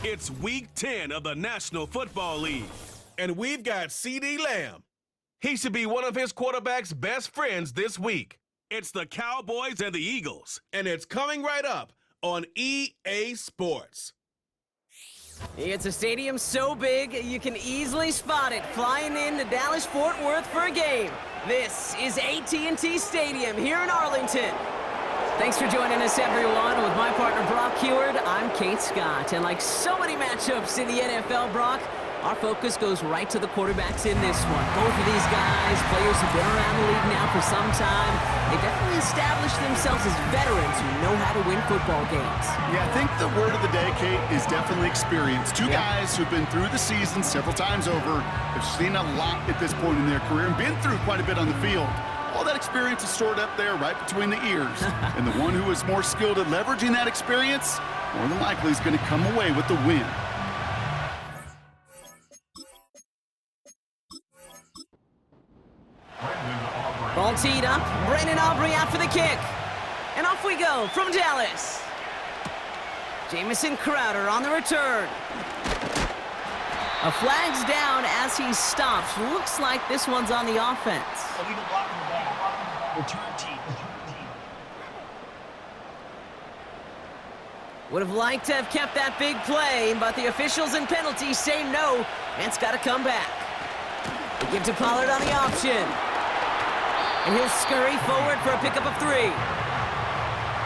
It's Week 10 of the National Football League, and we've got CeeDee Lamb. He should be one of his quarterback's best friends this week. It's the Cowboys and the Eagles, and it's coming right up on EA Sports. It's a stadium so big you can easily spot it flying into Dallas-Fort Worth for a game. This is AT&T Stadium here in Arlington. Thanks for joining us, everyone. With my partner, Brock Heward, I'm Kate Scott. And like so many matchups in the NFL, Brock, our focus goes right to the quarterbacks in this one. Both of these guys, players who've been around the league now for some time, they definitely established themselves as veterans who know how to win football games. Yeah, I think the word of the day, Kate, is definitely experience. Two guys who've been through the season several times over, have seen a lot at this point in their career, and been through quite a bit on the field. All that experience is stored up there right between the ears. And the one who is more skilled at leveraging that experience, more than likely is going to come away with the win. Ball teed up. Brandon Aubrey out for the kick. And off we go from Dallas. Jamison Crowder on the return. A flag's down as he stops. Looks like this one's on the offense. Illegal block in the back. Return team. Would have liked to have kept that big play, but the officials and penalties say no, and it's got to come back. They give to Pollard on the option. And he'll scurry forward for a pickup of 3.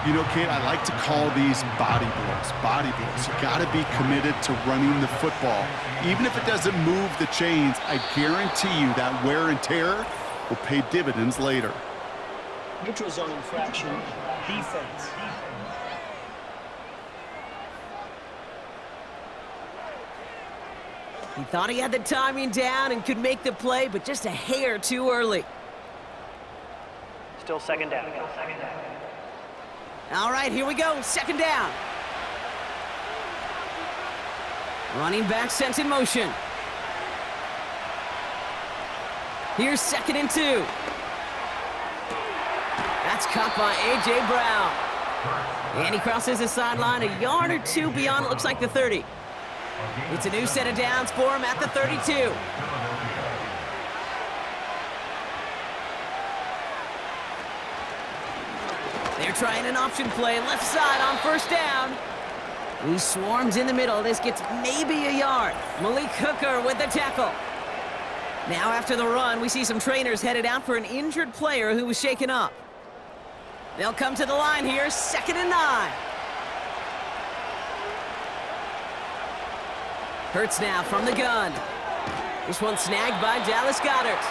You know, Kate, I like to call these body blows. Body blows. You got to be committed to running the football. Even if it doesn't move the chains, I guarantee you that wear and tear will pay dividends later. Neutral zone infraction. Defense. He thought he had the timing down and could make the play, but just a hair too early. Still second down. All right, here we go. Second down. Running back sent in motion. Here's 2nd and 2. That's caught by A.J. Brown. And he crosses the sideline a yard or 2 beyond, it looks like the 30. It's a new set of downs for him at the 32. They're trying an option play, left side on first down. He swarms in the middle. This gets maybe a yard. Malik Hooker with the tackle. Now after the run, we see some trainers headed out for an injured player who was shaken up. They'll come to the line here, 2nd and 9. Hurts now from the gun. This one snagged by Dallas Goedert.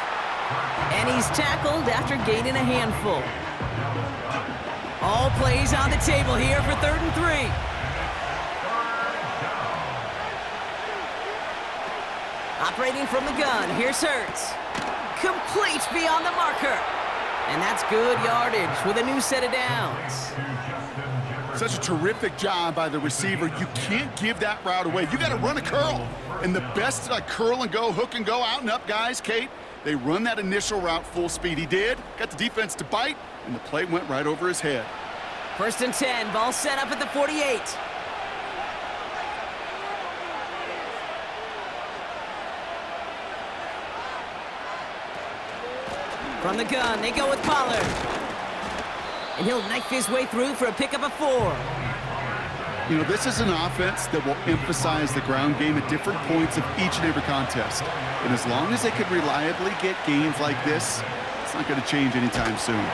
And he's tackled after gaining a handful. All plays on the table here for 3rd and 3. Operating from the gun, here's Hurts. Complete beyond the marker. And that's good yardage with a new set of downs. Such a terrific job by the receiver. You can't give that route away. You got to run a curl. And the best curl and go, hook and go, out and up guys, Kate, they run that initial route full speed. He did. Got the defense to bite, and the play went right over his head. 1st and 10, ball set up at the 48. From the gun, they go with Pollard. And he'll knife his way through for a pickup of 4. You know, this is an offense that will emphasize the ground game at different points of each and every contest. And as long as they can reliably get gains like this, it's not going to change anytime soon.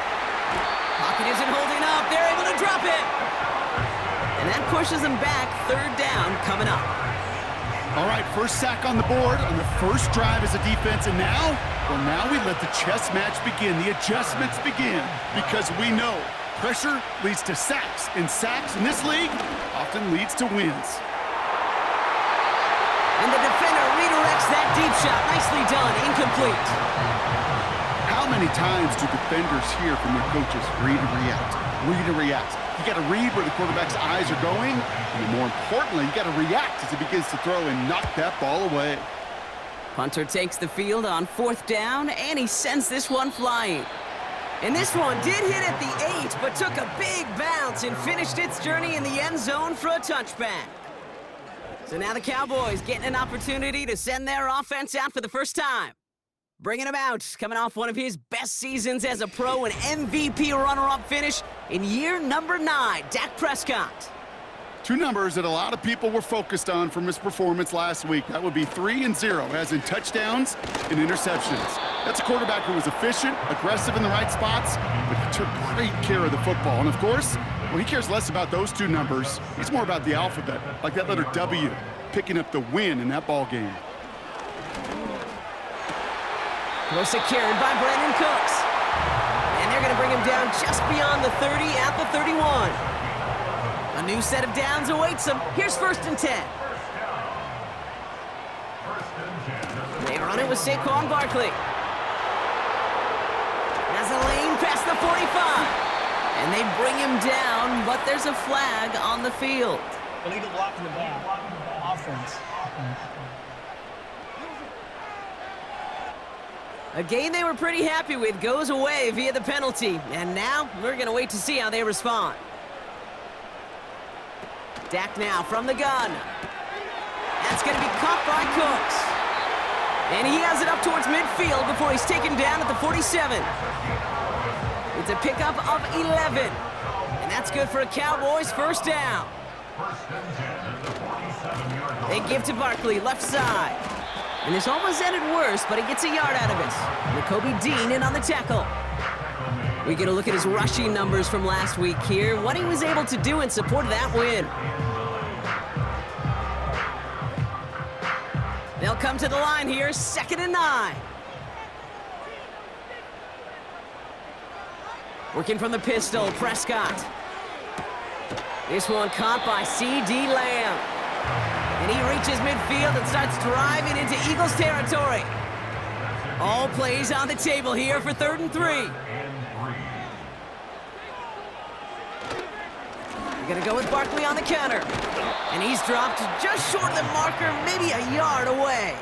Pocket isn't holding up. They're able to drop it. And that pushes them back. 3rd down coming up. All right, first sack on the board on the first drive as a defense. And now, well, now we let the chess match begin. The adjustments begin because we know pressure leads to sacks. And sacks in this league often leads to wins. And the defender redirects that deep shot. Nicely done. Incomplete. How many times do defenders hear from their coaches, read and react, read and react? You got to read where the quarterback's eyes are going, and more importantly, you got to react as he begins to throw and knock that ball away. Punter takes the field on 4th down, and he sends this one flying. And this one did hit at the 8, but took a big bounce and finished its journey in the end zone for a touchback. So now the Cowboys getting an opportunity to send their offense out for the first time. Bringing him out, coming off one of his best seasons as a pro, an MVP runner-up finish in year number 9, Dak Prescott. 2 numbers that a lot of people were focused on from his performance last week. That would be 3 and 0, as in touchdowns and interceptions. That's a quarterback who was efficient, aggressive in the right spots, but he took great care of the football. And of course, well, he cares less about those 2 numbers. He's more about the alphabet, like that letter W, picking up the win in that ball game. Well secured by Brandon Cooks. And they're going to bring him down just beyond the 30 at the 31. A new set of downs awaits him. Here's 1st and 10. They run it with Saquon Barkley. Has a lane past the 45. And they bring him down, but there's a flag on the field. Illegal block in the back. Offense. A game they were pretty happy with goes away via the penalty. And now we're going to wait to see how they respond. Dak now from the gun. That's going to be caught by Cooks. And he has it up towards midfield before he's taken down at the 47. It's a pickup of 11. And that's good for a Cowboys 1st down. They give to Barkley, left side. And this almost ended worse, but he gets a yard out of it. Nakobe Dean in on the tackle. We get a look at his rushing numbers from last week here, what he was able to do in support of that win. They'll come to the line here, 2nd and 9. Working from the pistol, Prescott. This one caught by C.D. Lamb. And he reaches midfield and starts driving into Eagles territory. All plays on the table here for 3rd and 3. We're going to go with Barkley on the counter. And he's dropped just short of the marker, maybe a yard away.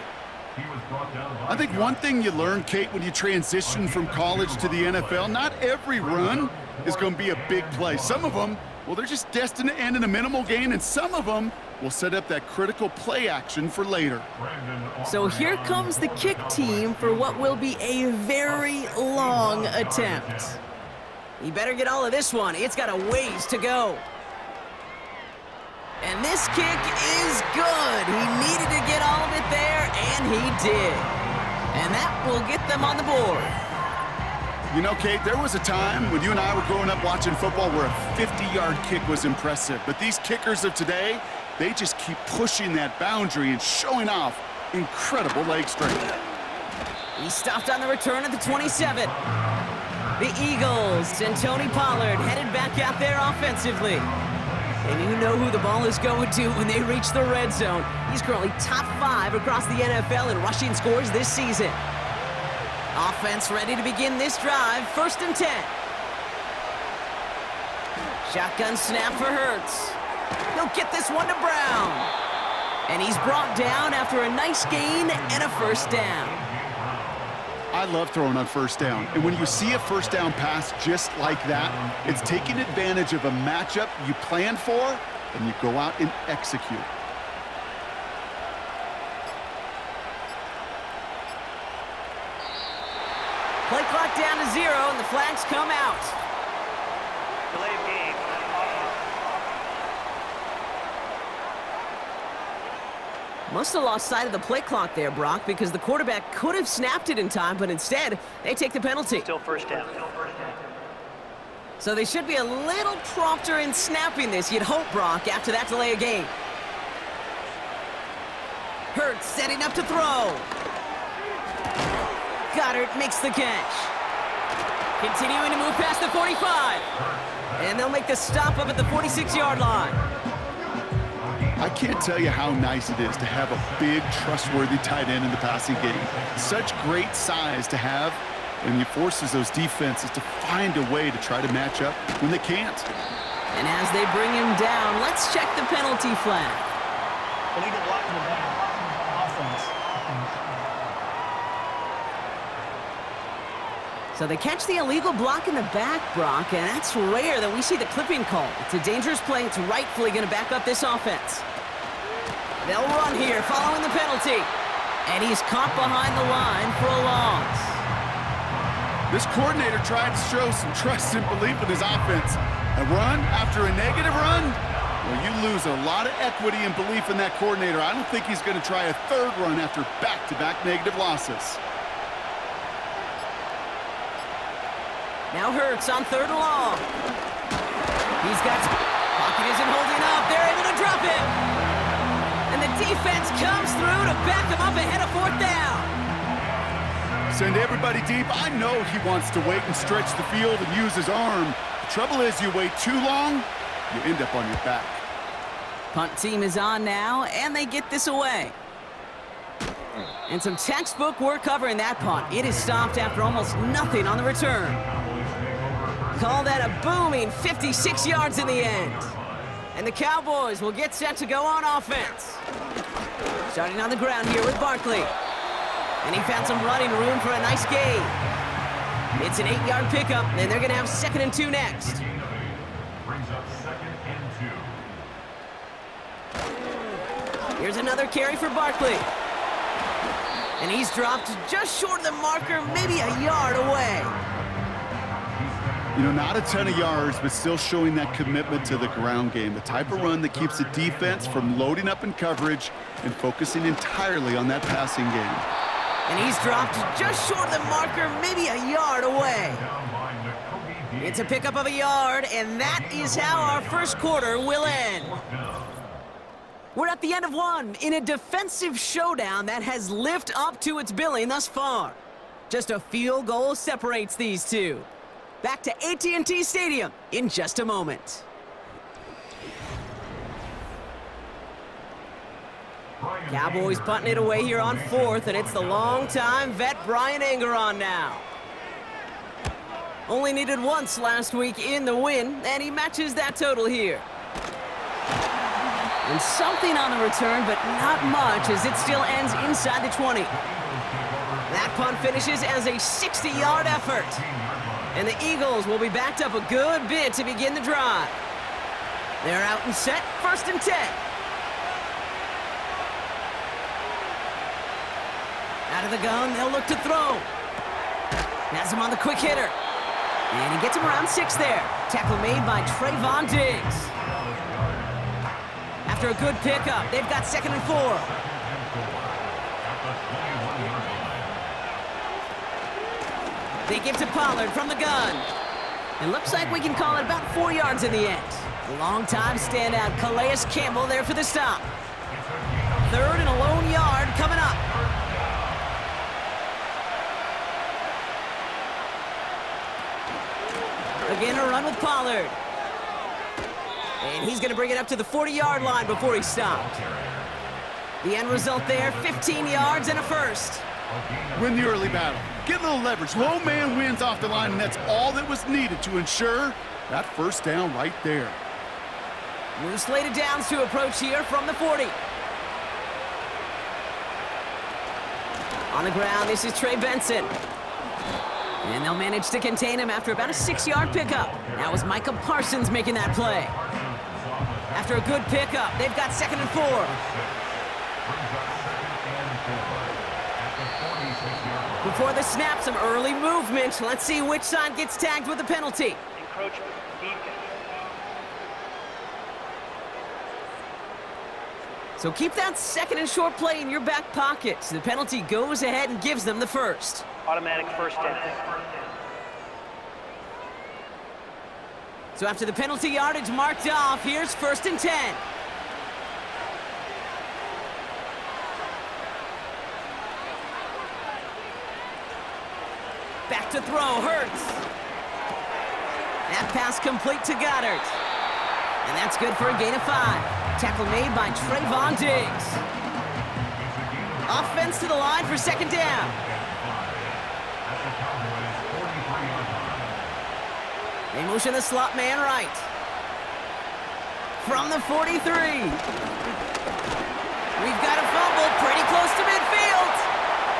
I think one thing you learn, Kate, when you transition from college to the NFL, not every run is going to be a big play. Some of them, well, they're just destined to end in a minimal gain, and some of them will set up that critical play action for later. So here comes the kick team for what will be a very long attempt. He better get all of this one. It's got a ways to go. And this kick is good. He needed to get all of it there, and he did. And that will get them on the board. You know, Kate, there was a time when you and I were growing up watching football where a 50-yard kick was impressive. But these kickers of today, they just keep pushing that boundary and showing off incredible leg strength. He stopped on the return at the 27. The Eagles and Tony Pollard headed back out there offensively. And you know who the ball is going to when they reach the red zone. He's currently top 5 across the NFL in rushing scores this season. Offense ready to begin this drive, 1st and 10. Shotgun snap for Hurts. He'll get this one to Brown. And he's brought down after a nice gain and a 1st down. I love throwing on 1st down. And when you see a 1st down pass just like that, it's taking advantage of a matchup you planned for, and you go out and execute. Play clock down to 0, and the flags come out. Delay of game. Must have lost sight of the play clock there, Brock, because the quarterback could have snapped it in time, but instead, they take the penalty. Still 1st down. So they should be a little prompter in snapping this, you'd hope, Brock, after that delay of game. Hurts setting up to throw. Goddard makes the catch. Continuing to move past the 45. And they'll make the stop up at the 46-yard line. I can't tell you how nice it is to have a big, trustworthy tight end in the passing game. Such great size to have, and it forces those defenses to find a way to try to match up when they can't. And as they bring him down, let's check the penalty flag. Illegal block in the back. Offense. So they catch the illegal block in the back, Brock, and that's rare that we see the clipping call. It's a dangerous play. It's rightfully going to back up this offense. They'll run here following the penalty. And he's caught behind the line for a loss. This coordinator tried to show some trust and belief in his offense. A run after a negative run? Well, you lose a lot of equity and belief in that coordinator. I don't think he's going to try a third run after back-to-back negative losses. Now Hurts on 3rd and long. He's got... Pocket isn't holding up. They're able to drop him. And the defense comes through to back him up ahead of 4th down. Send everybody deep. I know he wants to wait and stretch the field and use his arm. The trouble is you wait too long, you end up on your back. Punt team is on now, and they get this away. And some textbook work covering that punt. It is stopped after almost nothing on the return. Call that a booming 56 yards in the end. And the Cowboys will get set to go on offense. Starting on the ground here with Barkley. And he found some running room for a nice gain. It's an 8-yard pickup, and they're going to have 2nd and 2 next. Brings up 2nd and 2. Here's another carry for Barkley. And he's dropped just short of the marker, maybe a yard away. You know, not a ton of yards, but still showing that commitment to the ground game. The type of run that keeps the defense from loading up in coverage and focusing entirely on that passing game. And he's dropped just short of the marker, maybe a yard away. It's a pickup of a yard, and that is how our first quarter will end. We're at the end of one in a defensive showdown that has lived up to its billing thus far. Just a field goal separates these two. Back to AT&T Stadium in just a moment. Cowboys punting it away here on 4th, and it's the longtime vet Brian Anger on now. Only needed once last week in the win, and he matches that total here. And something on the return, but not much, as it still ends inside the 20. That punt finishes as a 60-yard effort. And the Eagles will be backed up a good bit to begin the drive. They're out and set, 1st and 10. Out of the gun, they'll look to throw. Has him on the quick hitter. And he gets him around 6 there. Tackle made by Trayvon Diggs. After a good pickup, they've got 2nd and 4. They give to Pollard from the gun. It looks like we can call it about 4 yards in the end. Long-time standout Calais Campbell there for the stop. 3rd and a lone yard coming up. Again, a run with Pollard. And he's going to bring it up to the 40-yard line before he's stopped. The end result there, 15 yards and a first. Win the early battle. Get a little leverage. Low man wins off the line, and that's all that was needed to ensure that first down right there. New slated downs to approach here from the 40. On the ground, this is Trey Benson. And they'll manage to contain him after about a 6-yard pickup. That was Micah Parsons making that play. After a good pickup, they've got 2nd and 4. Before the snap, some early movement. Let's see which side gets tagged with the penalty. Encroachment, defense. So keep that 2nd and short play in your back pocket. So the penalty goes ahead and gives them the first. Automatic first down. So after the penalty yardage marked off, here's 1st and 10. Back to throw, Hurts. That pass complete to Goddard. And that's good for a gain of 5. Tackle made by Trayvon Diggs. Offense to the line for 2nd down. They motion the slot man right. From the 43. We've got a fumble pretty close to midfield.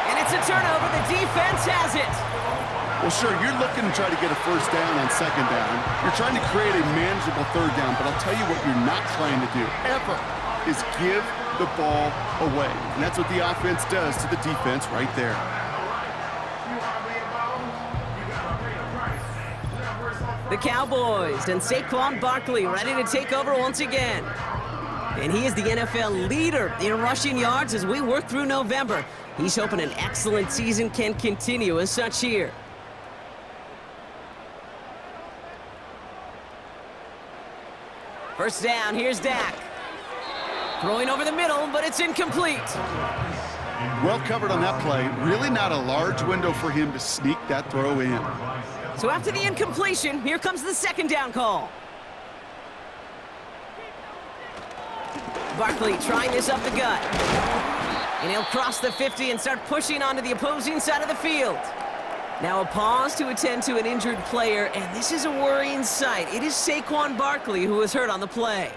And it's a turnover. The defense has it. Well, sure, you're looking to try to get a first down on 2nd down. You're trying to create a manageable 3rd down, but I'll tell you what you're not trying to do, ever, is give the ball away. And that's what the offense does to the defense right there. The Cowboys and Saquon Barkley ready to take over once again. And he is the NFL leader in rushing yards as we work through November. He's hoping an excellent season can continue as such here. First down, here's Dak. Throwing over the middle, but it's incomplete. Well covered on that play. Really not a large window for him to sneak that throw in. So after the incompletion, here comes the second down call. Barkley trying this up the gut. And he'll cross the 50 and start pushing onto the opposing side of the field. Now a pause to attend to an injured player, and this is a worrying sight. It is Saquon Barkley who is hurt on the play.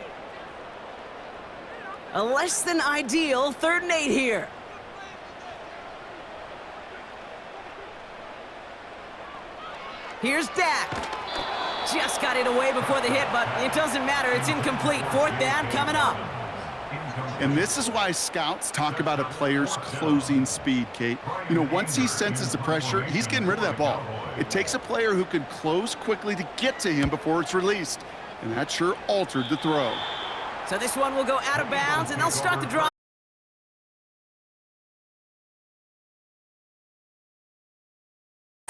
A less than ideal 3rd and 8 here. Here's Dak. Just got it away before the hit, but it doesn't matter. It's incomplete. 4th down coming up. And this is why scouts talk about a player's closing speed, Kate. You know, once he senses the pressure, he's getting rid of that ball. It takes a player who can close quickly to get to him before it's released. And that sure altered the throw. So this one will go out of bounds, and they'll start the drive.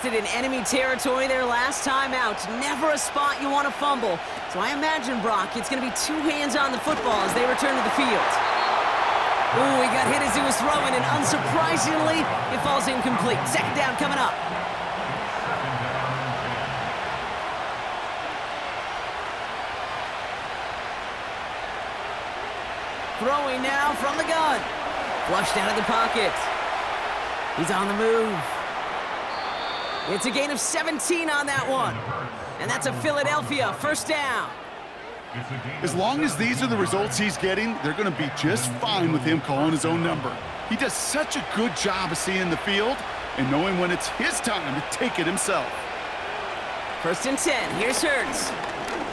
In enemy territory their last time out. Never a spot you want to fumble. So I imagine, Brock, it's going to be 2 hands on the football as they return to the field. Ooh, he got hit as he was throwing, and unsurprisingly, it falls incomplete. 2nd down coming up. Throwing now from the gun. Flushed out of the pocket. He's on the move. It's a gain of 17 on that one. And that's a Philadelphia 1st down. As long as these are the results he's getting, they're going to be just fine with him calling his own number. He does such a good job of seeing the field and knowing when it's his time to take it himself. 1st and 10. Here's Hurts.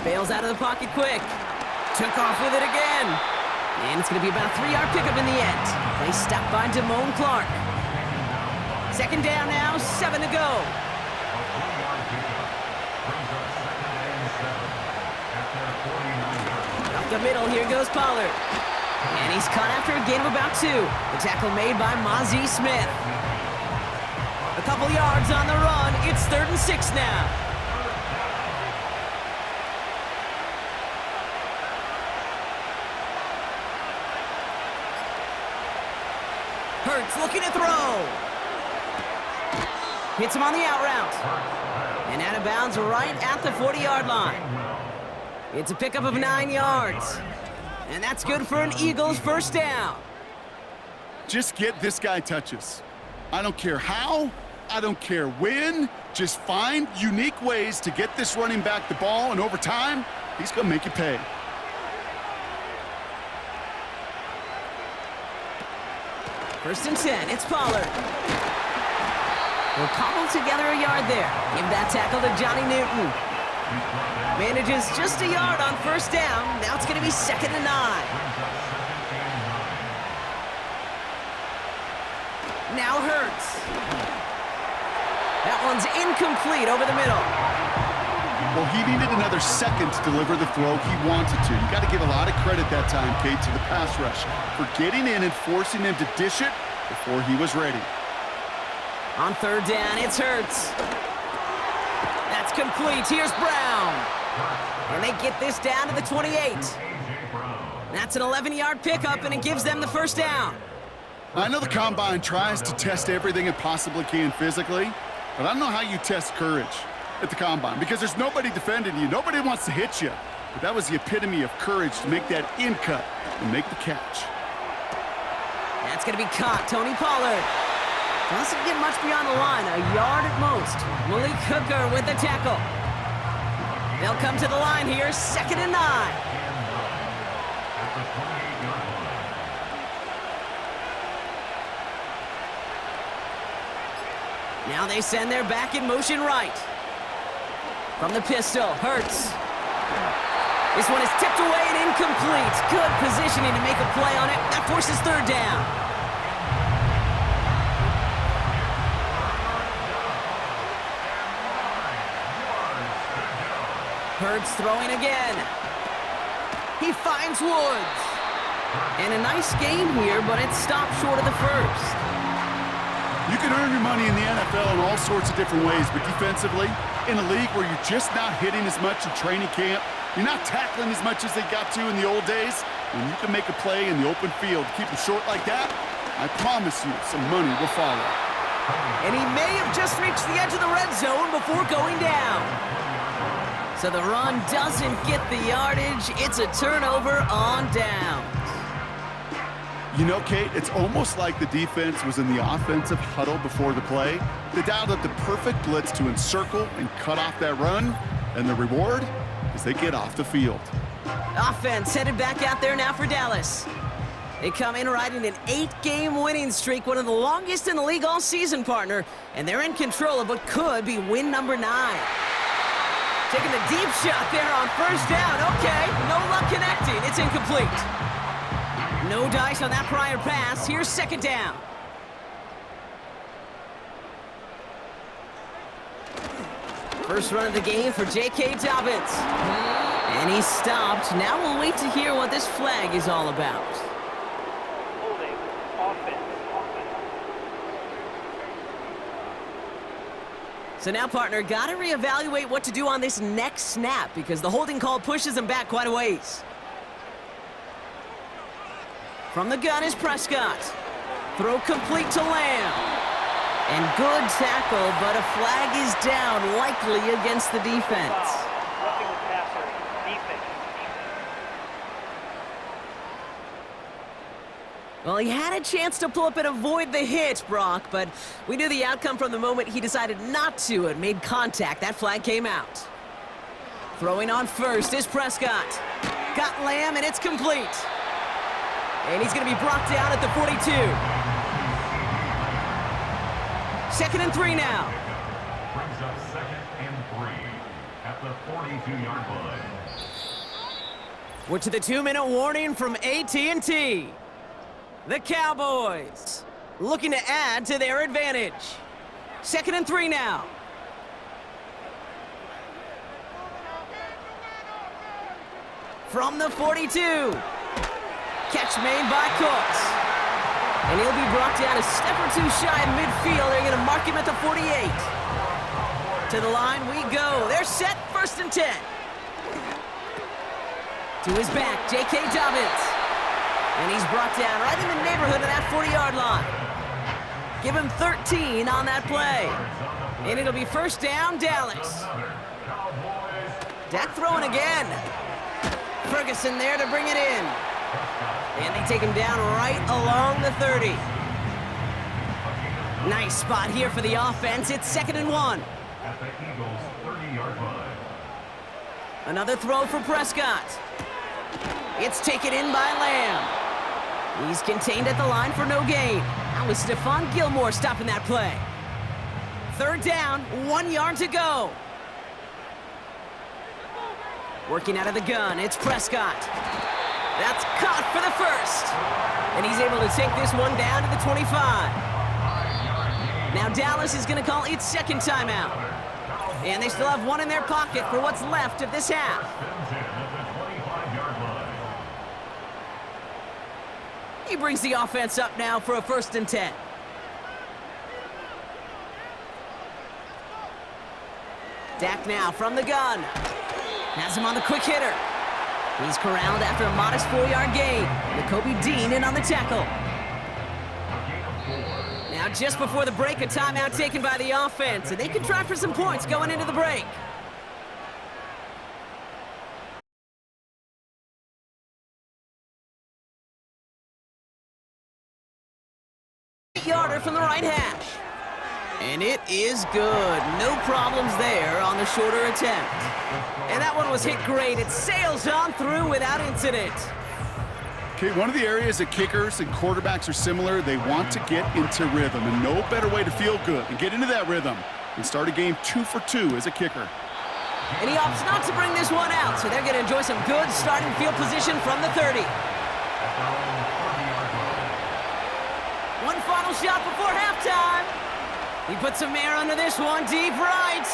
Bails out of the pocket quick. Took off with it again. And it's going to be about a 3-yard pickup in the end. They stopped by Damone Clark. 2nd down now, 7 to go. Up the middle, here goes Pollard. And he's caught after a gain of about 2. The tackle made by Mozzie Smith. A couple yards on the run. It's 3rd and 6 now. Hurts looking to throw. Hits him on the out route. And out of bounds right at the 40-yard line. It's a pickup of 9 yards. And that's good for an Eagles 1st down. Just get this guy touches. I don't care how, I don't care when. Just find unique ways to get this running back the ball, and over time, he's going to make you pay. First and 10, it's Pollard. We'll cobble together a yard there. Give that tackle to Johnny Newton. Manages just a yard on 1st down. Now it's going to be 2nd and 9. Now Hurts. That one's incomplete over the middle. Well, he needed another second to deliver the throw he wanted to. You got to give a lot of credit that time, Kate, to the pass rush for getting in and forcing him to dish it before he was ready. On 3rd down, it's Hurts. That's complete. Here's Brown. And they get this down to the 28. That's an 11-yard pickup, and it gives them the 1st down. I know the Combine tries to test everything it possibly can physically, but I don't know how you test courage at the Combine, because there's nobody defending you. Nobody wants to hit you. But that was the epitome of courage to make that in cut and make the catch. That's going to be caught. Tony Pollard doesn't get much beyond the line, a yard at most. Malik Hooker with the tackle. They'll come to the line here, 2nd and 9. Now they send their back in motion right. From the pistol, Hurts. This one is tipped away and incomplete. Good positioning to make a play on it. That forces third down. Hurts throwing again. He finds Woods. And a nice game here, but it stopped short of the first. You can earn your money in the NFL in all sorts of different ways, but defensively, in a league where you're just not hitting as much in training camp, you're not tackling as much as they got to in the old days, when you can make a play in the open field, keep it short like that, I promise you some money will follow. And he may have just reached the edge of the red zone before going down. So the run doesn't get the yardage. It's a turnover on downs. You know, Kate, it's almost like the defense was in the offensive huddle before the play. They dialed up the perfect blitz to encircle and cut off that run, and the reward is they get off the field. Offense headed back out there now for Dallas. They come in riding an 8-game winning streak, one of the longest in the league all season, partner, and they're in control of what could be win number 9. Taking a deep shot there on first down. Okay, no luck connecting. It's incomplete. No dice on that prior pass. Here's second down. First run of the game for J.K. Dobbins. And he's stopped. Now we'll wait to hear what this flag is all about. Holding offense. So now, partner, got to reevaluate what to do on this next snap because the holding call pushes him back quite a ways. From the gun is Prescott. Throw complete to Lamb. And good tackle, but a flag is down, likely against the defense. Roughing the passer. Defense. Well, he had a chance to pull up and avoid the hit, Brock, but we knew the outcome from the moment he decided not to and made contact. That flag came out. Throwing on first is Prescott. Got Lamb, and it's complete. And he's going to be brought down at the 42. 2nd and 3 now. Brings up 2nd and 3 at the 42-yard line. We're to the 2-minute warning from AT&T. The Cowboys looking to add to their advantage. 2nd and 3 now. From the 42. Catch made by Cooks. And he'll be brought down a step or two shy of midfield. They're going to mark him at the 48. To the line we go. They're set, 1st and 10. To his back, J.K. Dobbins. And he's brought down right in the neighborhood of that 40-yard line. Give him 13 on that play. And it'll be 1st down, Dallas. Dak throwing again. Ferguson there to bring it in. And they take him down right along the 30. Nice spot here for the offense. It's 2nd and 1. At the Eagles' 30-yard line. Another throw for Prescott. It's taken in by Lamb. He's contained at the line for no gain. That was Stephon Gilmore stopping that play. 3rd down, 1 yard to go. Working out of the gun, it's Prescott. That's caught for the 1st. And he's able to take this one down to the 25. Now Dallas is going to call its 2nd timeout. And they still have one in their pocket for what's left of this half. He brings the offense up now for a 1st and 10. Dak now from the gun. Has him on the quick hitter. He's corralled after a modest 4-yard gain. Nakobe Dean in on the tackle. Now just before the break, a timeout taken by the offense, and they can try for some points going into the break. Yarder from the right hash. And it is good. No problems there on the shorter attempt. And that one was hit great. It sails on through without incident. Okay, one of the areas that kickers and quarterbacks are similar, they want to get into rhythm, and no better way to feel good and get into that rhythm than start a game 2 for 2 as a kicker. And he opts not to bring this one out, so they're going to enjoy some good starting field position from the 30. One final shot before halftime. He puts some air under this one, deep right.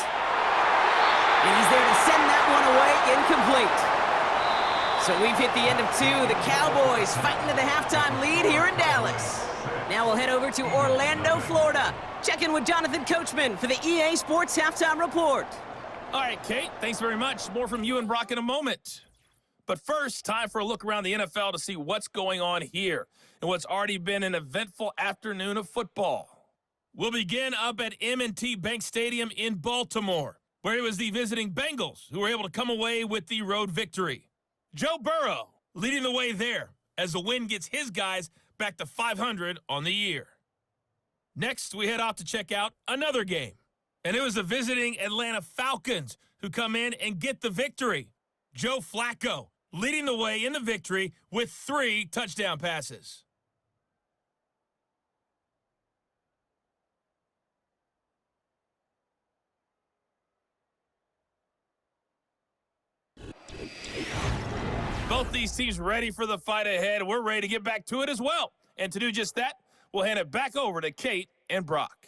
And he's there to send that one away, incomplete. So we've hit the end of 2. The Cowboys fighting to the halftime lead here in Dallas. Now we'll head over to Orlando, Florida. Check in with Jonathan Coachman for the EA Sports Halftime Report. All right, Kate, thanks very much. More from you and Brock in a moment. But first, time for a look around the NFL to see what's going on here and what's already been an eventful afternoon of football. We'll begin up at M&T Bank Stadium in Baltimore, where it was the visiting Bengals who were able to come away with the road victory. Joe Burrow leading the way there as the win gets his guys back to 500 on the year. Next, we head off to check out another game, and it was the visiting Atlanta Falcons who come in and get the victory. Joe Flacco leading the way in the victory with 3 touchdown passes. Both these teams ready for the fight ahead. We're ready to get back to it as well. And to do just that, we'll hand it back over to Kate and Brock.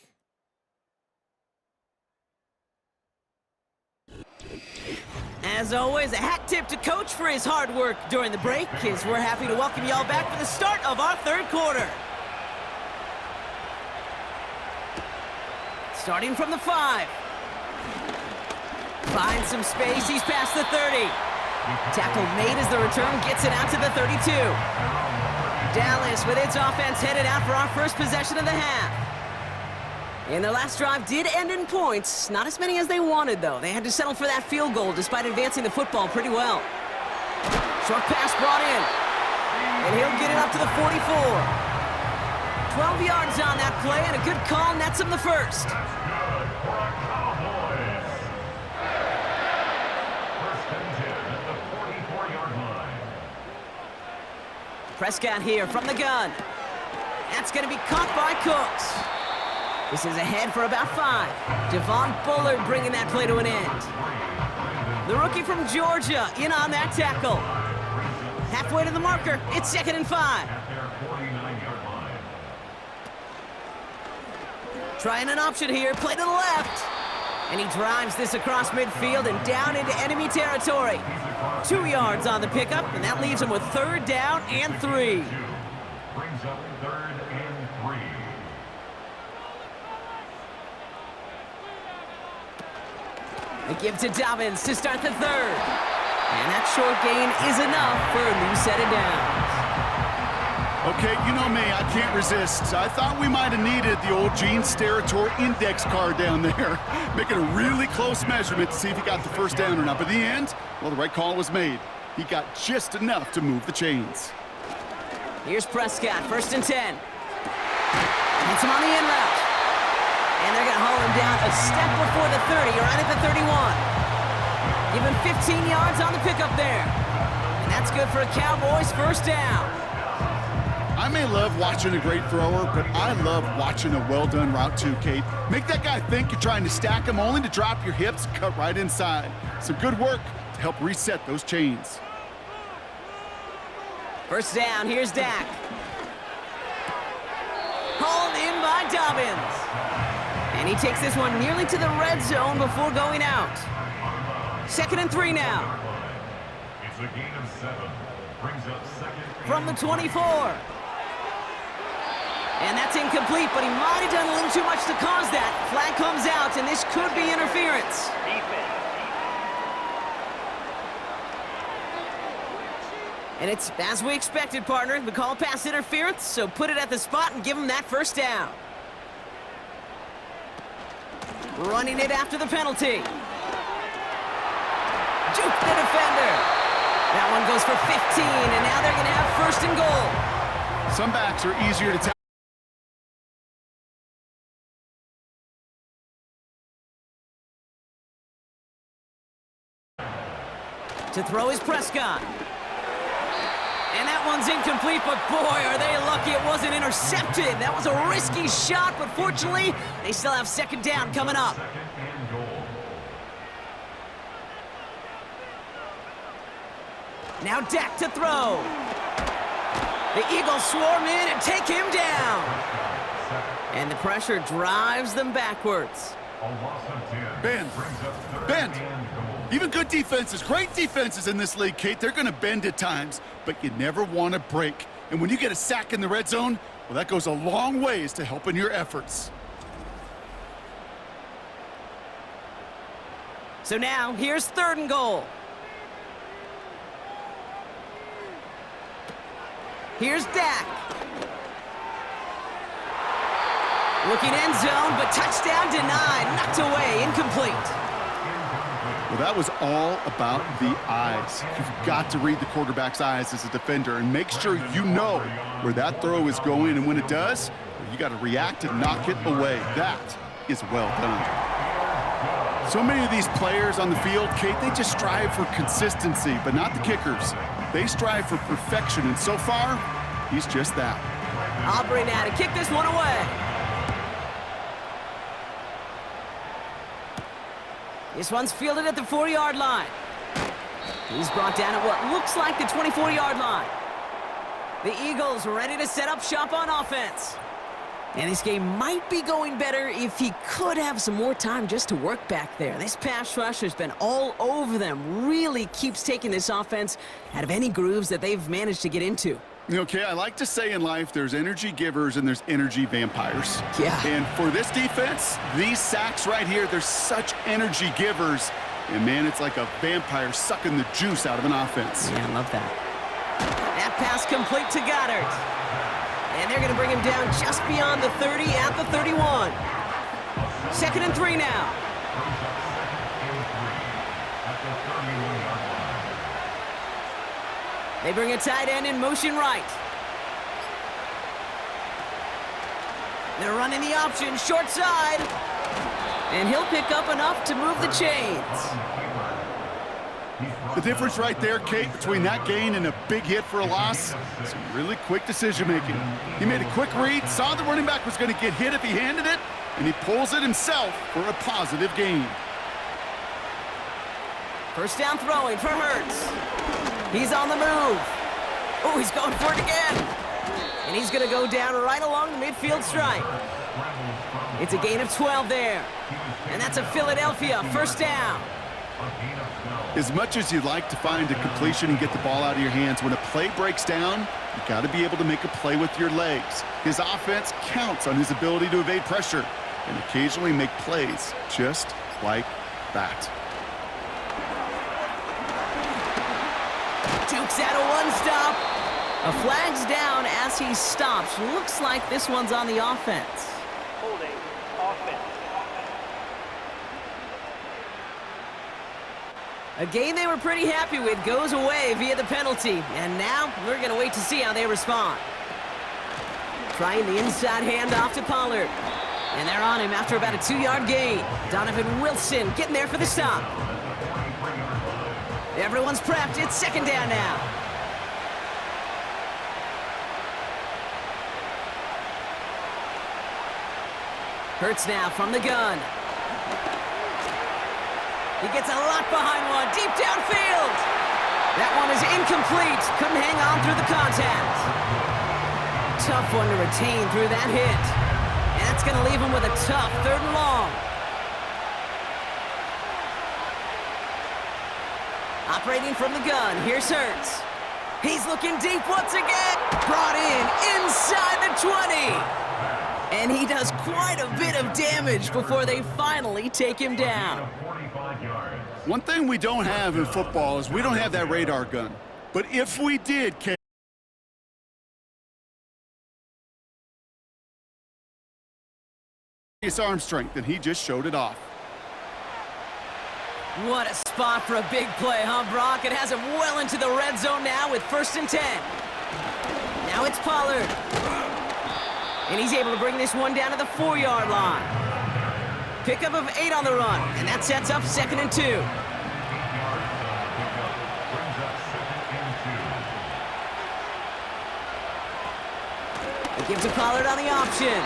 As always, a hat tip to Coach for his hard work during the break, as we're happy to welcome y'all back for the start of our third quarter. Starting from the 5. Finds some space, he's past the 30. Tackle made as the return gets it out to the 32. Dallas with its offense headed out for our first possession of the half. And their last drive did end in points. Not as many as they wanted, though. They had to settle for that field goal despite advancing the football pretty well. Short pass brought in. And he'll get it up to the 44. 12 yards on that play, and a good call nets him the first. Prescott here from the gun. That's going to be caught by Cooks. This is ahead for about 5. Devon Bullard bringing that play to an end. The rookie from Georgia in on that tackle. Halfway to the marker, it's 2nd and 5. Trying an option here, play to the left. And he drives this across midfield and down into enemy territory. 2 yards on the pickup, and that leaves him with 3rd down and 3. Brings up 3rd and 3. They give to Dobbins to start the 3rd. And that short gain is enough for a new set of downs. Okay, you know me, I can't resist. I thought we might have needed the old Gene Steratore index card down there, making a really close measurement to see if he got the first down or not. But in the end, well, the right call was made. He got just enough to move the chains. Here's Prescott, 1st and 10. Hits him on the in route. And they're going to haul him down a step before the 30, right at the 31. Give him 15 yards on the pickup there. And that's good for a Cowboys 1st down. I may love watching a great thrower, but I love watching a well-done route too, Kate. Make that guy think you're trying to stack him only to drop your hips, cut right inside. Some good work to help reset those chains. 1st down, here's Dak. Hauled in by Dobbins. And he takes this one nearly to the red zone before going out. 2nd and 3 now. It's a gain of 7. Brings up 2nd From the 24. And that's incomplete, but he might have done a little too much to cause that. Flag comes out, and this could be interference. And it's as we expected, partner. We call pass interference, so put it at the spot and give him that 1st down. Running it after the penalty. Juke the defender. That one goes for 15, and now they're going to have 1st and goal. Some backs are easier to tackle. To throw is Prescott. And that one's incomplete, but boy, are they lucky it wasn't intercepted. That was a risky shot, but fortunately, they still have 2nd down coming up. Now Dak to throw. The Eagles swarm in and take him down. And the pressure drives them backwards. Bend. Bend. Even good defenses, great defenses in this league, Kate, they're going to bend at times, but you never want to break. And when you get a sack in the red zone, well, that goes a long ways to helping your efforts. So now, here's 3rd and goal. Here's Dak. Looking end zone, but touchdown denied. Knocked away, incomplete. Well, that was all about the eyes. You've got to read the quarterback's eyes as a defender and make sure you know where that throw is going, and when it does, you got to react and knock it away. That is well done. So many of these players on the field, Kate, they just strive for consistency, but not the kickers. They strive for perfection, and so far, he's just that. Aubrey now to kick this one away. This one's fielded at the 4-yard line. He's brought down at what looks like the 24-yard line. The Eagles ready to set up shop on offense. And this game might be going better if he could have some more time just to work back there. This pass rush has been all over them. Really keeps taking this offense out of any grooves that they've managed to get into. Okay, I like to say in life there's energy givers and there's energy vampires. Yeah. And for this defense, these sacks right here, they're such energy givers. And man, it's like a vampire sucking the juice out of an offense. Yeah, I love that. That pass complete to Goddard. And they're going to bring him down just beyond the 30 at the 31. 2nd and 3 now. They bring a tight end in motion right. They're running the option, short side. And he'll pick up enough to move the chains. The difference right there, Kate, between that gain and a big hit for a loss, some really quick decision-making. He made a quick read, saw the running back was going to get hit if he handed it, and he pulls it himself for a positive gain. First down throwing for Hurts. He's on the move. Oh, he's going for it again. And he's going to go down right along the midfield stripe. It's a gain of 12 there. And that's a Philadelphia first down. As much as you'd like to find a completion and get the ball out of your hands, when a play breaks down, you got to be able to make a play with your legs. His offense counts on his ability to evade pressure and occasionally make plays just like that. Dukes out of one stop. A flag's down as he stops. Looks like this one's on the offense. Holding offense. A game they were pretty happy with goes away via the penalty. And now we're going to wait to see how they respond. Trying the inside handoff to Pollard. And they're on him after about a 2-yard gain. Donovan Wilson getting there for the stop. Everyone's prepped. It's 2nd down now. Hurts now from the gun. He gets a lot behind one, deep downfield. That one is incomplete. Couldn't hang on through the contact. Tough one to retain through that hit. And that's going to leave him with a tough 3rd and long. Operating from the gun, here's Hurts. He's looking deep once again. Brought in inside the 20. And he does quite a bit of damage before they finally take him down. One thing we don't have in football is we don't have that radar gun. But if we did, his arm strength, and he just showed it off. What a spot for a big play, huh, Brock? It has him well into the red zone now with 1st and 10. Now it's Pollard. And he's able to bring this one down to the 4-yard line. Pickup of 8 on the run, and that sets up 2nd and 2. It gives to Pollard on the option.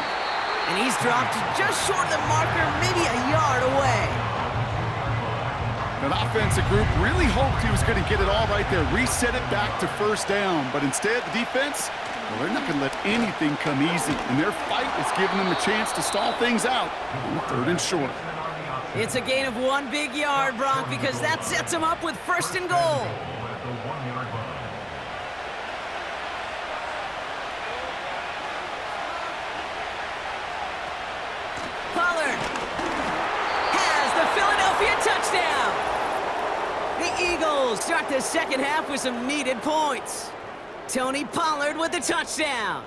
And he's dropped just short of the marker, maybe a yard away. That offensive group really hoped he was going to get it all right there, reset it back to first down. But instead, the defense, well, they're not going to let anything come easy. And their fight is giving them a chance to stall things out on 3rd and short. It's a gain of 1 big yard, Brock, because that sets them up with 1st and goal. Pollard has the Philadelphia touchdown. The Eagles start the second half with some needed points. Tony Pollard with the touchdown.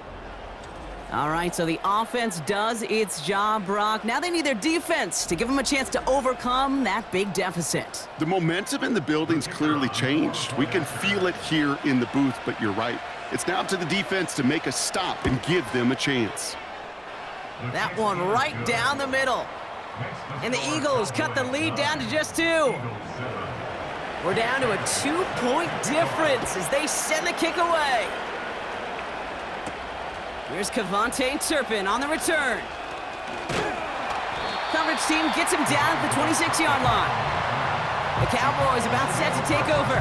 All right, so the offense does its job, Brock. Now they need their defense to give them a chance to overcome that big deficit. The momentum in the building's clearly changed. We can feel it here in the booth, but you're right. It's now up to the defense to make a stop and give them a chance. That one right down the middle. And the Eagles cut the lead down to just 2. We're down to a 2-point difference as they send the kick away. Here's Kevontae Turpin on the return. Coverage team gets him down at the 26-yard line. The Cowboys about set to take over.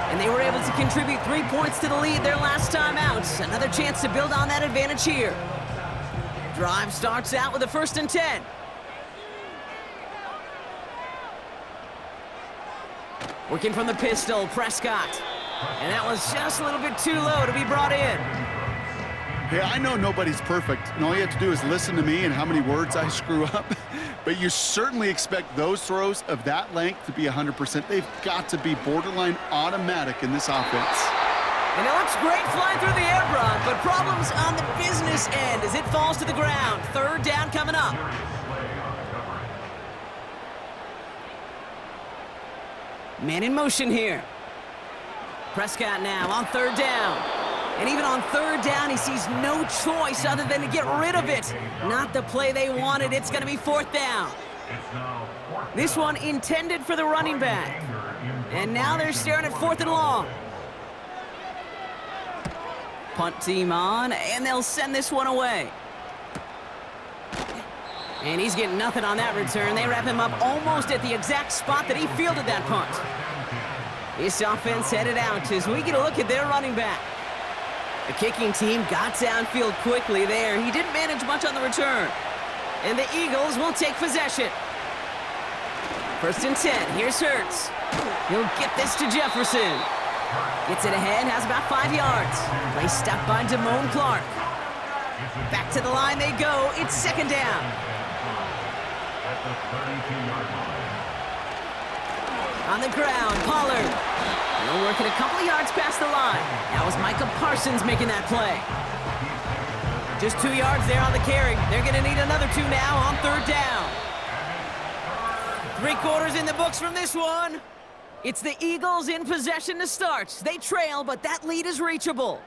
And they were able to contribute 3 points to the lead their last time out. Another chance to build on that advantage here. Drive starts out with a 1st and 10. Working from the pistol, Prescott. And that was just a little bit too low to be brought in. Hey, I know nobody's perfect, and all you have to do is listen to me and how many words I screw up. But you certainly expect those throws of that length to be 100%. They've got to be borderline automatic in this offense. And it looks great flying through the air, Brock, but problems on the business end as it falls to the ground. 3rd down coming up. Man in motion here. Prescott now on 3rd down. And even on 3rd down, he sees no choice other than to get rid of it. Not the play they wanted. It's going to be 4th down. This one intended for the running back. And now they're staring at 4th and long. Punt team on, and they'll send this one away. And he's getting nothing on that return. They wrap him up almost at the exact spot that he fielded that punt. This offense headed out as we get a look at their running back. The kicking team got downfield quickly there. He didn't manage much on the return. And the Eagles will take possession. 1st and 10. Here's Hurts. He'll get this to Jefferson. Gets it ahead, has about 5 yards. Play stopped by Damone Clark. Back to the line they go. It's 2nd down. On the ground, Pollard. He'll work it a couple of yards past the line. That was Micah Parsons making that play. Just 2 yards there on the carry. They're going to need another 2 now on 3rd down. 3 quarters in the books from this one. It's the Eagles in possession to start. They trail, but that lead is reachable.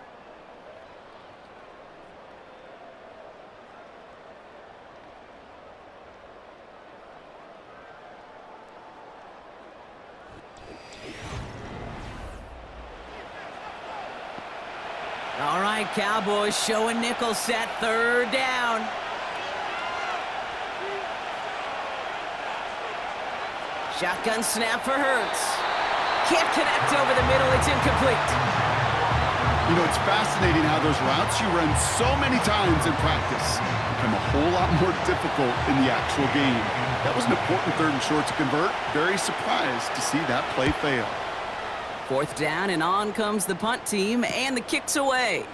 All right, Cowboys showing nickel set, 3rd down. Shotgun snap for Hurts. Can't connect over the middle, it's incomplete. You know, it's fascinating how those routes you run so many times in practice become a whole lot more difficult in the actual game. That was an important 3rd and short to convert. Very surprised to see that play fail. 4th down, and on comes the punt team, and the kick's away.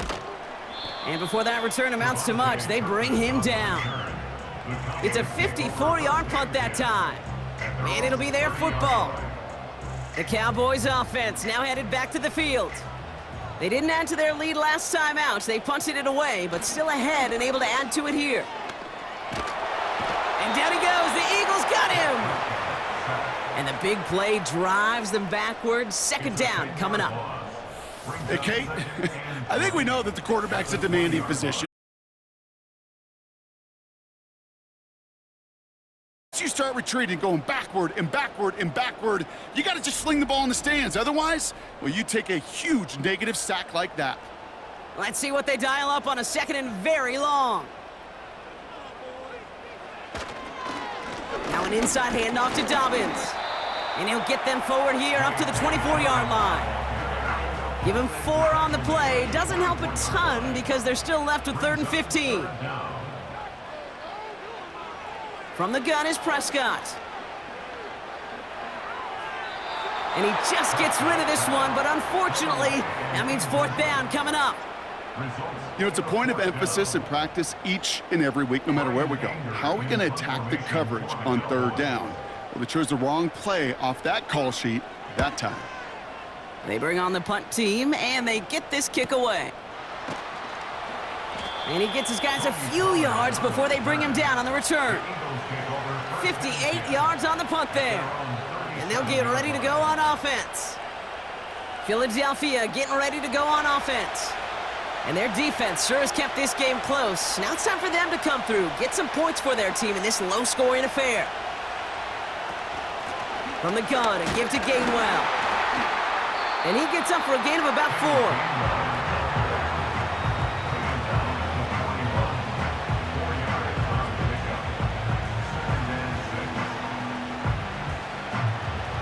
And before that return amounts to much, they bring him down. It's a 54-yard punt that time. And it'll be their football. The Cowboys offense now headed back to the field. They didn't add to their lead last time out. They punted it away, but still ahead and able to add to it here. And down he goes. The Eagles got him. And the big play drives them backwards. 2nd down coming up. Hey, Kate, I think we know that the quarterback's a demanding position. Once you start retreating, going backward and backward and backward, you got to just fling the ball in the stands. Otherwise, well, you take a huge negative sack like that. Let's see what they dial up on a 2nd and very long. Now an inside handoff to Dobbins. And he'll get them forward here up to the 24-yard line. Give him 4 on the play. Doesn't help a ton because they're still left with 3rd and 15. From the gun is Prescott. And he just gets rid of this one, but unfortunately, that means 4th down coming up. You know, it's a point of emphasis in practice each and every week, no matter where we go. How are we going to attack the coverage on 3rd down? Well, they chose the wrong play off that call sheet that time. They bring on the punt team, and they get this kick away. And he gets his guys a few yards before they bring him down on the return. 58 yards on the punt there. And they'll get ready to go on offense. Philadelphia getting ready to go on offense. And their defense sure has kept this game close. Now it's time for them to come through, get some points for their team in this low-scoring affair. From the gun, a give to Gainwell. And he gets up for a gain of about 4.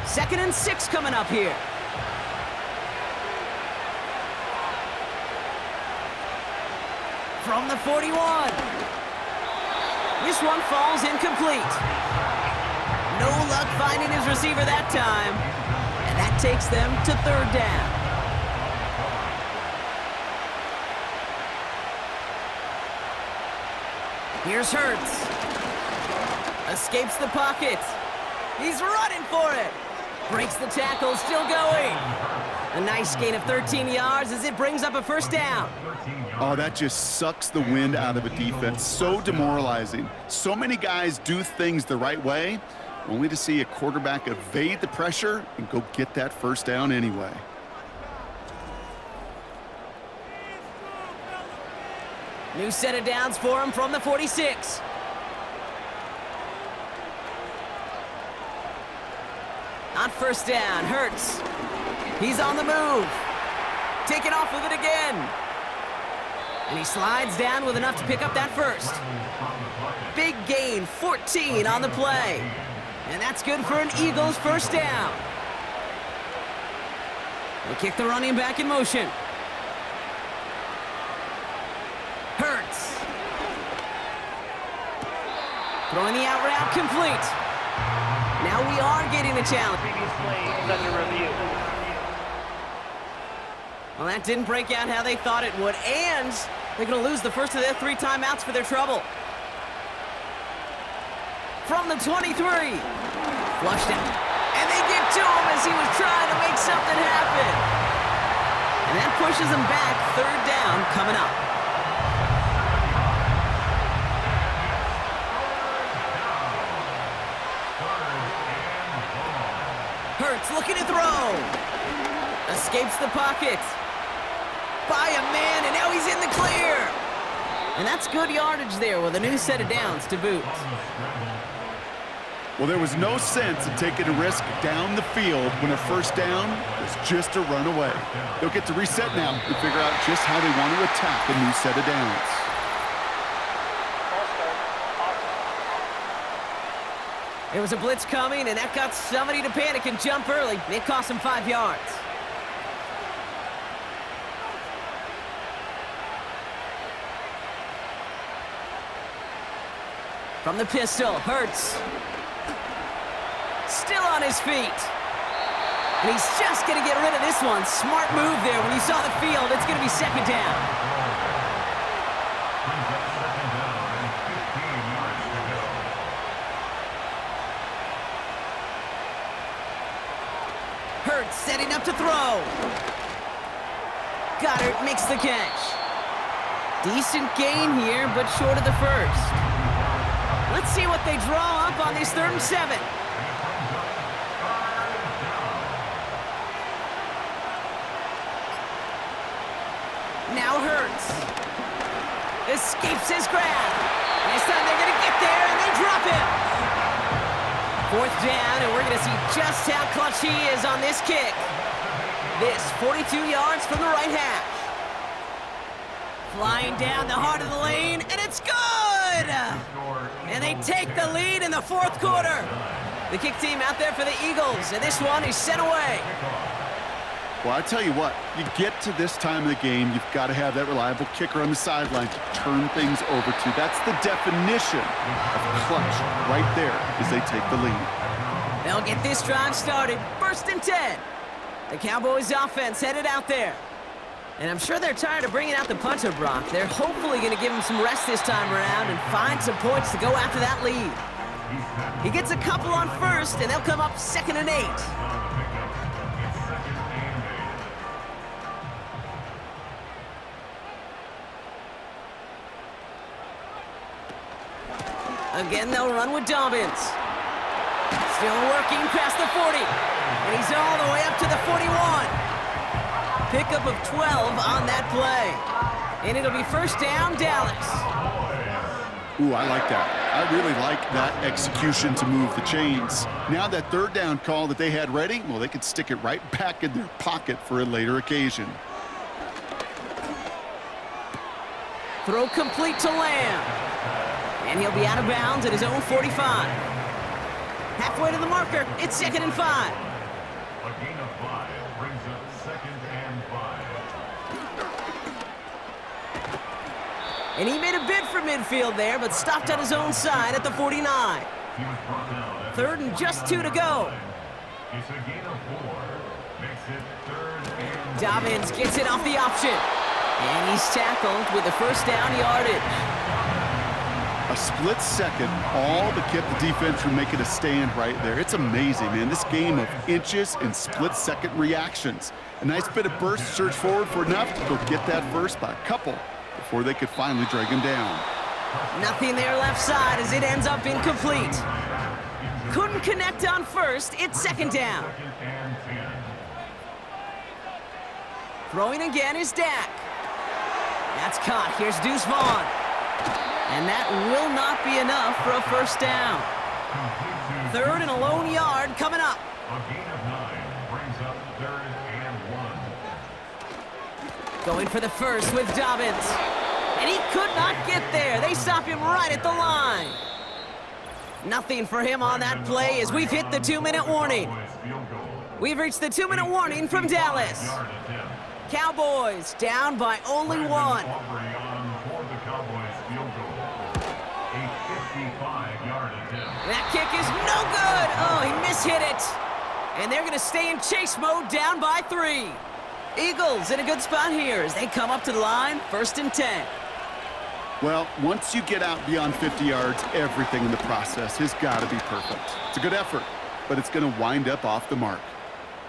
Second and 6 coming up here. From the 41. This one falls incomplete. No luck finding his receiver that time. And that takes them to 3rd down. Here's Hurts. Escapes the pocket. He's running for it. Breaks the tackle, still going. A nice gain of 13 yards as it brings up a 1st down. Oh, that just sucks the wind out of a defense. So demoralizing. So many guys do things the right way, only to see a quarterback evade the pressure and go get that 1st down anyway. New set of downs for him from the 46. On 1st down, Hurts. He's on the move. Taking off with it again. And he slides down with enough to pick up that 1st. Big gain, 14 on the play. And that's good for an Eagles 1st down. They kick the running back in motion. Hurts. Throwing the out route complete. Now we are getting a challenge. Previous play is under review. Well, that didn't break out how they thought it would, and they're going to lose the first of their 3 timeouts for their trouble. From the 23. Flushed out. And they get to him as he was trying to make something happen. And that pushes him back. 3rd down coming up. Hurts looking to throw. Escapes the pocket. By a man, and now he's in the clear. And that's good yardage there with a new set of downs to boot. Well, there was no sense in taking a risk down the field when a 1st down was just a run away. They'll get to reset now and figure out just how they want to attack the new set of downs. There was a blitz coming, and that got somebody to panic and jump early. It cost him 5 yards. From the pistol, Hurts. Still on his feet. And he's just going to get rid of this one. Smart move there. When you saw the field, it's going to be 2nd down. Hurts setting up to throw. Goddard makes the catch. Decent gain here, but short of the 1st. Let's see what they draw up on this 3rd and 7. Now Hurts. Escapes his grab. This time they're going to get there, and they drop him. 4th down, and we're going to see just how clutch he is on this kick. This 42 yards from the right hash. Flying down the heart of the lane, and it's good! And they take the lead in the 4th quarter. The kick team out there for the Eagles, and this one is sent away. Well, I tell you what, you get to this time of the game, you've got to have that reliable kicker on the sideline to turn things over to. That's the definition of clutch right there as they take the lead. They'll get this drive started. 1st and 10. The Cowboys offense headed out there. And I'm sure they're tired of bringing out the punter, Brock. They're hopefully going to give him some rest this time around and find some points to go after that lead. He gets a couple on 1st, and they'll come up 2nd and 8. Again, they'll run with Dobbins. Still working past the 40. And he's all the way up to the 41. Pickup of 12 on that play. And it'll be 1st down, Dallas. Ooh, I like that. I really like that execution to move the chains. Now that 3rd down call that they had ready, well, they could stick it right back in their pocket for a later occasion. Throw complete to Lamb. And he'll be out of bounds at his own 45. Halfway to the marker, it's 2nd and 5. A gain of 5 brings up 2nd and 5. And he made a bid for midfield there, but stopped on his own side at the 49. He was brought down at 3rd and just 2 to go. It's a gain of 4. Makes it 3rd and Dobbins gets it off the option. And he's tackled with the 1st down yardage. A split second, all but kept the defense from making a stand right there. It's amazing, man. This game of inches and split-second reactions. A nice bit of burst, surge forward for enough to go get that first by a couple before they could finally drag him down. Nothing there left side as it ends up incomplete. Couldn't connect on 1st. It's 2nd down. Throwing again is Dak. That's caught. Here's Deuce Vaughn. And that will not be enough for a 1st down. 3rd and a lone yard coming up. A gain of 9 brings up 3rd and 1. Going for the 1st with Dobbins. And he could not get there. They stop him right at the line. Nothing for him on that play as we've hit the 2-minute warning. We've reached the 2-minute warning from Dallas. Cowboys down by only 1. That kick is no good. Oh, he mishit it. And they're going to stay in chase mode down by 3. Eagles in a good spot here as they come up to the line, 1st and 10. Well, once you get out beyond 50 yards, everything in the process has got to be perfect. It's a good effort, but it's going to wind up off the mark.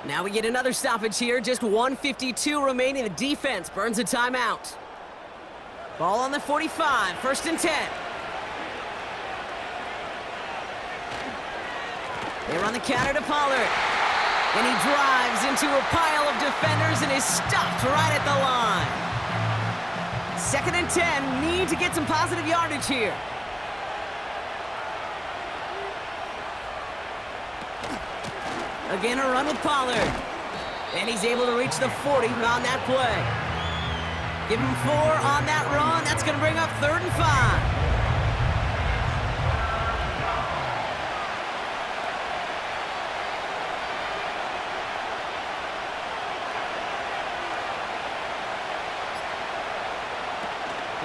Now we get another stoppage here. Just 1:52 remaining. The defense burns a timeout. Ball on the 45, 1st and 10. They run the counter to Pollard. And he drives into a pile of defenders and is stopped right at the line. 2nd and 10. Need to get some positive yardage here. Again, a run with Pollard. And he's able to reach the 40 on that play. Give him 4 on that run. That's going to bring up 3rd and 5.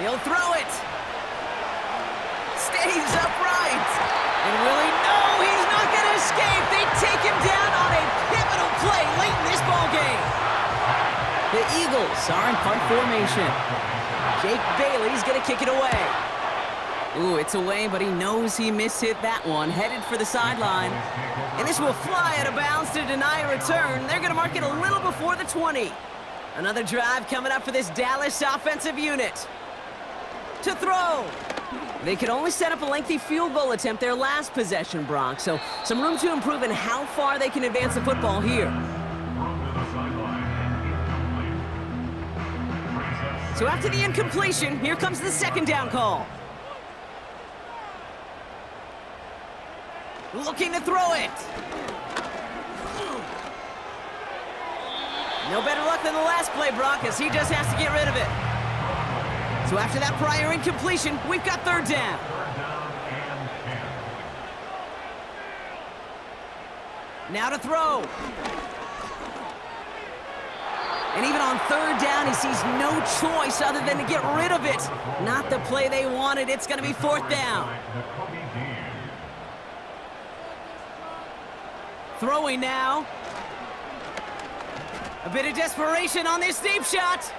He'll throw it. Stays upright. And Willie, no, he's not going to escape. They take him down on a pivotal play late in this ball game. The Eagles are in punt formation. Jake Bailey's going to kick it away. Ooh, it's away, but he knows he mishit that one. Headed for the sideline. And this will fly out of bounds to deny a return. They're going to mark it a little before the 20. Another drive coming up for this Dallas offensive unit. To throw. They could only set up a lengthy field goal attempt their last possession, Brock. So some room to improve in how far they can advance the football here. So after the incompletion, here comes the 2nd down call. Looking to throw it. No better luck than the last play, Brock, as he just has to get rid of it. So after that prior incompletion, we've got 3rd down. Now to throw. And even on third down, he sees no choice other than to get rid of it. Not the play they wanted. It's going to be fourth down. Throwing now. A bit of desperation on this deep shot.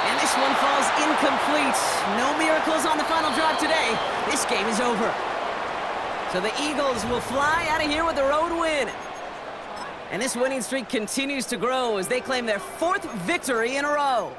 And this one falls incomplete. No miracles on the final drive today. This game is over. So the Eagles will fly out of here with the road win. And this winning streak continues to grow as they claim their 4th victory in a row.